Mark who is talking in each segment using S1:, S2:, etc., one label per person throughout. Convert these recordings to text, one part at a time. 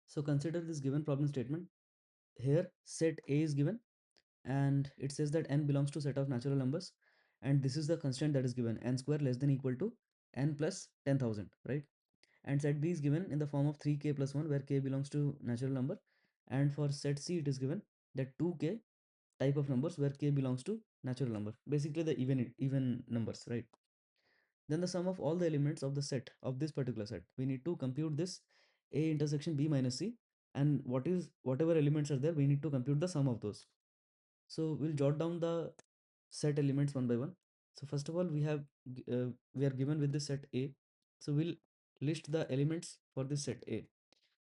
S1: So consider this given problem statement. Here set A is given and it says that n belongs to set of natural numbers, and this is the constraint that is given, n square less than equal to n plus 10,000, right? And set B is given in the form of 3k plus 1 where k belongs to natural number, and for set C it is given that 2k type of numbers where k belongs to natural number, basically the even numbers, right? Then the sum of all the elements of the set of this particular set, we need to compute this A intersection B minus C, and whatever elements are there, we need to compute the sum of those. So we'll jot down the set elements one by one. So first of all, we are given with the set A. So we'll list the elements for this set A.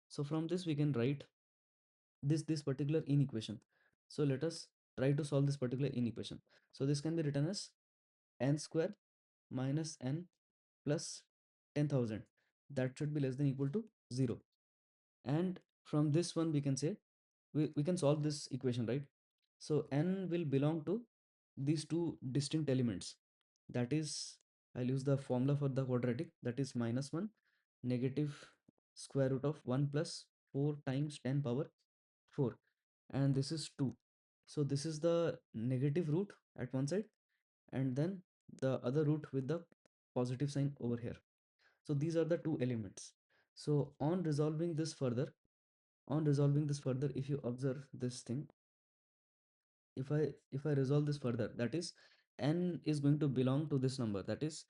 S1: So from this we can write this particular inequation. So let us try to solve this particular inequation. So this can be written as n square minus n plus 10,000. That should be less than equal to 0. And from this one we can say we can solve this equation, right? So n will belong to these two distinct elements. That is, I'll use the formula for the quadratic, that is minus 1 negative square root of 1 plus 4 times 10 power 4, and this is 2. So this is the negative root at one side, and then the other root with the positive sign over here. So these are the two elements. So on resolving this further, if you observe this thing, if I resolve this further, that is n is going to belong to this number, that is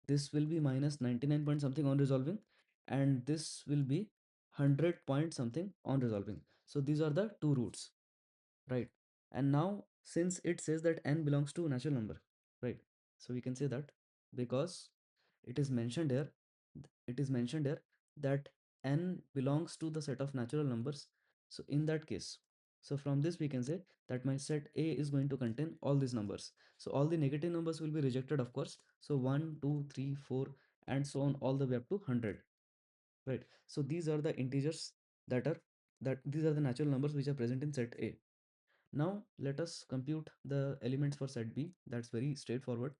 S1: this will be minus 99 point something on resolving, and this will be 100 point something on resolving. So these are the two roots, right? And now since it says that n belongs to natural number, right? So we can say that because it is mentioned here, it is mentioned here that n belongs to the set of natural numbers. So in that case, so from this we can say that my set A is going to contain all these numbers. So all the negative numbers will be rejected, of course. So 1 2 3 4 and so on all the way up to 100, right? So these are the integers that are that these are the natural numbers which are present in set A. Now let us compute the elements for set B. That's very straightforward.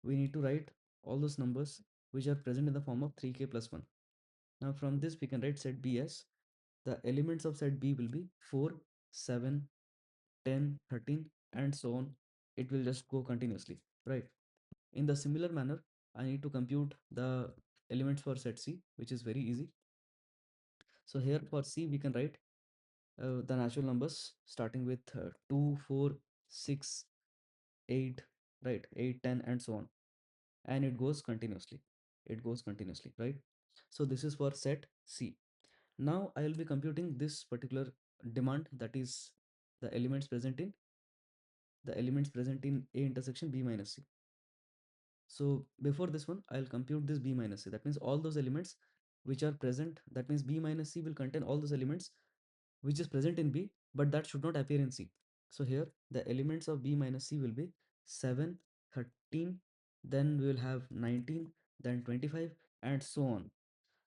S1: We need to write all those numbers which are present in the form of 3k plus 1. Now from this we can write set B as the elements of set B will be 4, 7, 10, 13 and so on. It will just go continuously, right? In the similar manner, I need to compute the elements for set C, which is very easy. So here for C we can write the natural numbers starting with 2, 4, 6, 8, right? 8, 10 and so on, and it goes continuously, right? So this is for set C. Now I will be computing this particular demand, that is the elements present in A intersection B minus C. So before this one, I'll compute this B minus C. That means all those elements which are present, that means B minus C will contain all those elements which is present in B, but that should not appear in C. So here the elements of B minus C will be 7, 13, then we will have 19, then 25 and so on.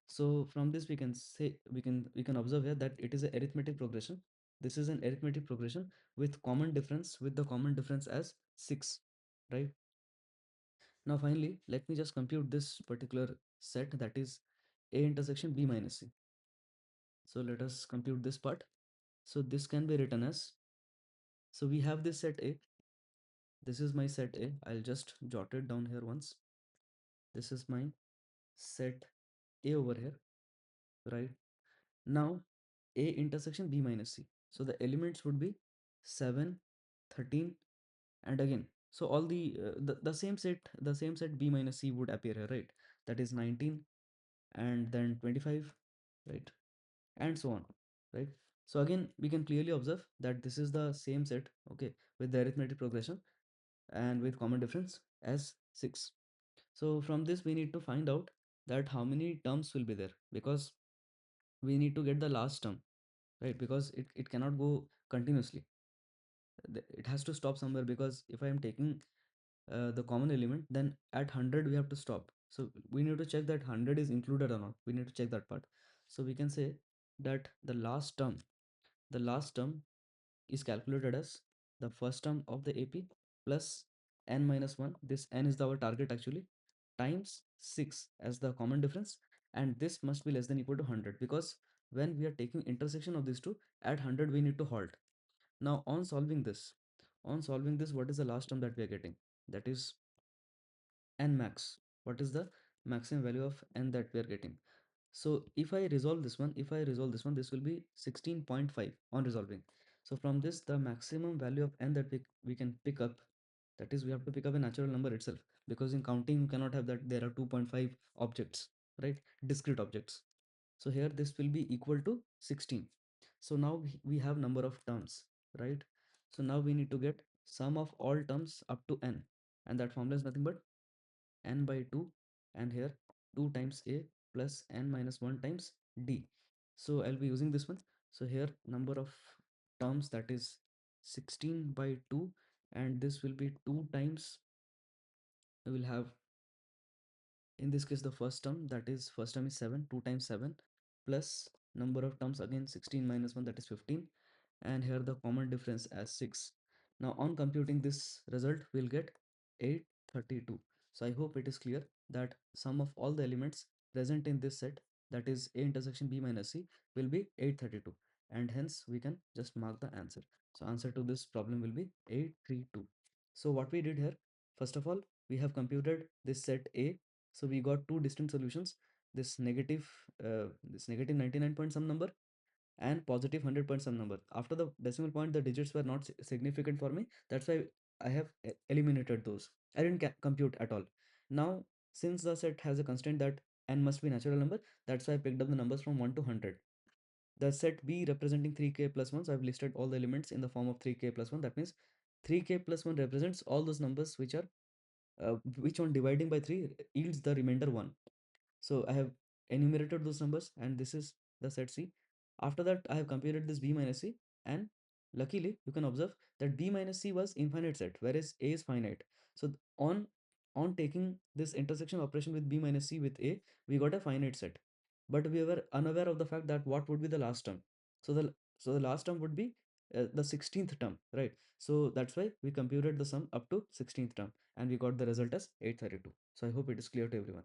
S1: So from this we can say we can observe here that it is an arithmetic progression. This is an arithmetic progression with the common difference as 6, right? Now finally, let me just compute this particular set, that is A intersection B minus C. So let us compute this part. So this can be written as, so we have this set A. This is my set A. I'll just jot it down here once. This is my set A over here, right? Now A intersection B minus C. So the elements would be 7, 13 and again. So all the same set B minus C would appear here, right? That is 19 and then 25, right? And so on, right? So again, we can clearly observe that this is the same set, okay, with the arithmetic progression and with common difference as 6. So from this we need to find out that how many terms will be there, because we need to get the last term, right? Because it cannot go continuously. It has to stop somewhere, because if I am taking the common element, then at 100 we have to stop. So we need to check that 100 is included or not. We need to check that part. So we can say that the last term is calculated as the first term of the AP plus n minus 1. This n is our target actually, times 6 as the common difference, and this must be less than equal to 100, because when we are taking intersection of these two at 100 we need to halt. Now on solving this, what is the last term that we are getting? That is n max. What is the maximum value of n that we are getting? So if I resolve this one, this will be 16.5 on resolving. So from this, the maximum value of n that we can pick up, that is we have to pick up a natural number itself, because in counting you cannot have that there are 2.5 objects, right? Discrete objects. So here this will be equal to 16. So now we have number of terms, right? So now we need to get sum of all terms up to n, and that formula is nothing but n by 2, and here 2 times a plus n minus 1 times d. So I'll be using this one. So here number of terms, that is 16 by 2, and this will be 2 times, we will have, in this case, the first term, that is first term is 7, 2 times 7, plus number of terms again 16 minus 1, that is 15, and here the common difference as 6. Now on computing this result, we'll get 832. So I hope it is clear that sum of all the elements present in this set, that is a intersection b minus c, will be 832, and hence we can just mark the answer. So answer to this problem will be 832. So what we did here, first of all, we have computed this set A. So we got two distinct solutions, this negative 99 point some number and positive 100 point some number. After the decimal point, the digits were not significant for me. That's why I have eliminated those. I didn't compute at all. Now, since the set has a constraint that n must be natural number, that's why I picked up the numbers from 1 to 100. The set B representing 3k plus 1, so I've listed all the elements in the form of 3k plus 1. That means 3k plus 1 represents all those numbers which are which on dividing by 3 yields the remainder 1. So I have enumerated those numbers, and this is the set C. After that, I have computed this B minus C, and luckily you can observe that B minus C was infinite set, whereas A is finite. So on taking this intersection operation with B minus C with A, we got a finite set, but we were unaware of the fact that what would be the last term. So the last term would be the 16th term, right? So that's why we computed the sum up to 16th term, and we got the result as 832. So I hope it is clear to everyone.